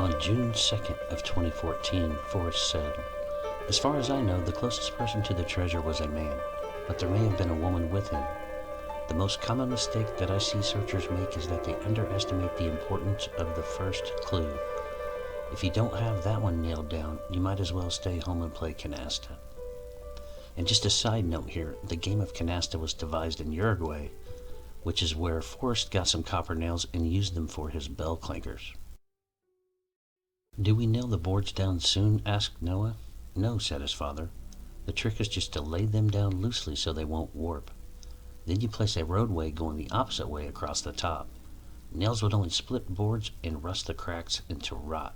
On June 2nd of 2014, Forrest said, "As far as I know, the closest person to the treasure was a man, but there may have been a woman with him. The most common mistake that I see searchers make is that they underestimate the importance of the first clue. If you don't have that one nailed down, you might as well stay home and play canasta." And just a side note here, the game of canasta was devised in Uruguay, which is where Forrest got some copper nails and used them for his bell clankers. "Do we nail the boards down soon?" asked Noah. "No," said his father. "The trick is just to lay them down loosely so they won't warp. Then you place a roadway going the opposite way across the top. Nails would only split boards and rust the cracks into rot.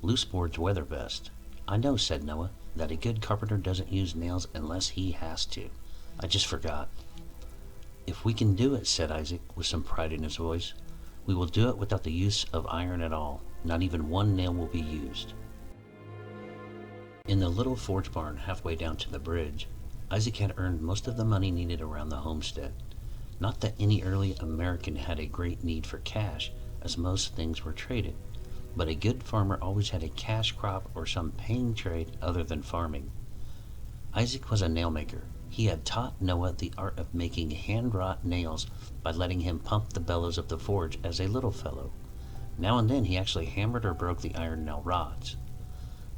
Loose boards weather best." "I know," said Noah, "that a good carpenter doesn't use nails unless he has to. I just forgot." "If we can do it," said Isaac, with some pride in his voice, "we will do it without the use of iron at all. Not even one nail will be used." In the little forge barn halfway down to the bridge, Isaac had earned most of the money needed around the homestead. Not that any early American had a great need for cash, as most things were traded, but a good farmer always had a cash crop or some paying trade other than farming. Isaac was a nail maker. He had taught Noah the art of making hand-wrought nails by letting him pump the bellows of the forge as a little fellow. Now and then he actually hammered or broke the iron nail rods.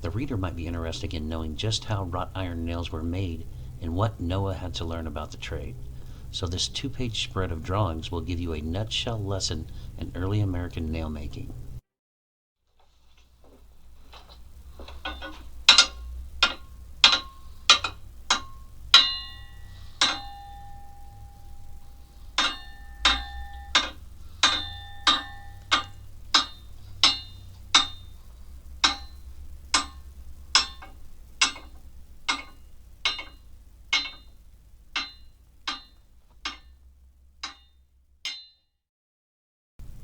The reader might be interested in knowing just how wrought iron nails were made and what Noah had to learn about the trade. So this 2-page spread of drawings will give you a nutshell lesson in early American nail making.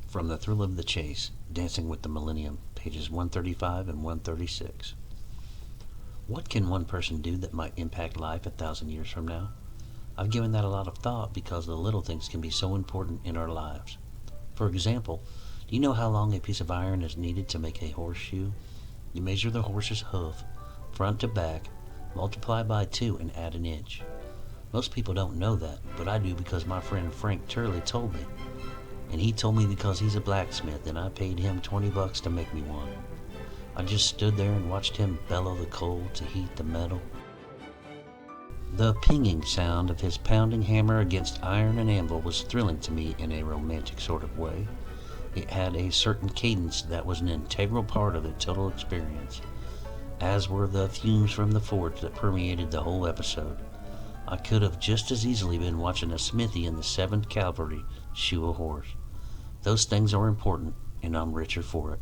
From The Thrill of the Chase, Dancing with the Millennium, pages 135 and 136. What can one person do that might impact life 1,000 years from now? I've given that a lot of thought because the little things can be so important in our lives. For example, do you know how long a piece of iron is needed to make a horseshoe? You measure the horse's hoof, front to back, multiply by 2 and add an inch. Most people don't know that, but I do because my friend Frank Turley told me. And he told me because he's a blacksmith and I paid him $20 to make me one. I just stood there and watched him bellow the coal to heat the metal. The pinging sound of his pounding hammer against iron and anvil was thrilling to me in a romantic sort of way. It had a certain cadence that was an integral part of the total experience, as were the fumes from the forge that permeated the whole episode. I could have just as easily been watching a smithy in the 7th Cavalry shoe a horse. Those things are important, and I'm richer for it.